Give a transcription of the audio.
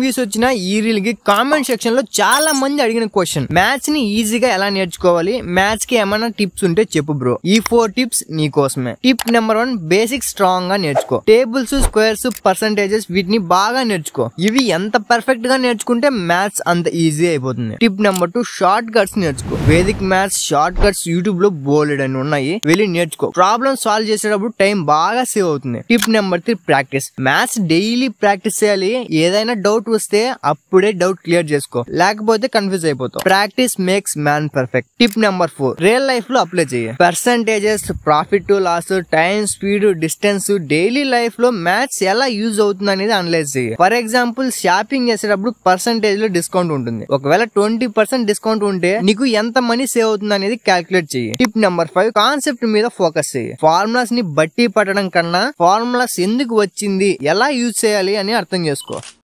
Views వచ్చిన ఈ reel కి కామెంట్ సెక్షన్ లో చాలా మంది అడిగిన క్వశ్చన్, మ్యాథ్స్ ని ఈజీగా ఎలా నేర్చుకోవాలి, మ్యాథ్స్ కి ఏమైనా టిప్స్ ఉంటే చెప్పు బ్రో. ఈ 4 టిప్స్ నీ కోసమే. టిప్ నెంబర్ 1, బేసిక్ స్ట్రాంగ్ గా నేర్చుకో. టేబుల్స్, స్క్వేర్స్, పర్సంటేజెస్ వీటిని బాగా నేర్చుకో. ఇవి ఎంత పర్ఫెక్ట్ గా నేర్చుకుంటే మ్యాథ్స్ అంత ఈజీ అయిపోతుంది. టిప్ నెంబర్ 2, షార్ట్ కట్స్ నేర్చుకో. Vedic maths short cuts YouTube లో బోలెడ్ అని ఉన్నాయి, వెళ్ళి నేర్చుకో. ప్రాబ్లమ్ సాల్వ్ చేసేటప్పుడు టైం బాగా సేవ్ అవుతుంది. Tip number 3, practice. Maths daily practice చేయాలి. ఏదైనా డౌట్ వస్తే అప్పుడే డౌట్ క్లియర్ చేసుకో, లేకపోతే కన్ఫ్యూజ్ అయిపోతావు. Practice makes man perfect. Tip number 4, real life లో అప్లై చేయి. Percentages, profit loss, time, speed, distance daily life లో మ్యాథ్స్ ఎలా యూజ్ అవుతుంది అనేది అనలైజ్ చేయి. ఫర్ ఎగ్జాంపుల్, షాపింగ్ చేసేటప్పుడు పర్సంటేజ్ లో డిస్కౌంట్ ఉంటుంది. ఒకవేళ 20% డిస్కౌంట్ ఉంటే నీకు ఎంత మనీ సేవ్ అవుతుంది అనేది క్యాల్కులేట్ చేయి. టిప్ నెంబర్ 5, కాన్సెప్ట్ మీద ఫోకస్ చేయి. ఫార్ములాస్ ని బట్టి పట్టడం కన్నా ఫార్ములాస్ ఎందుకు వచ్చింది, ఎలా యూజ్ చేయాలి అని అర్థం చేసుకో.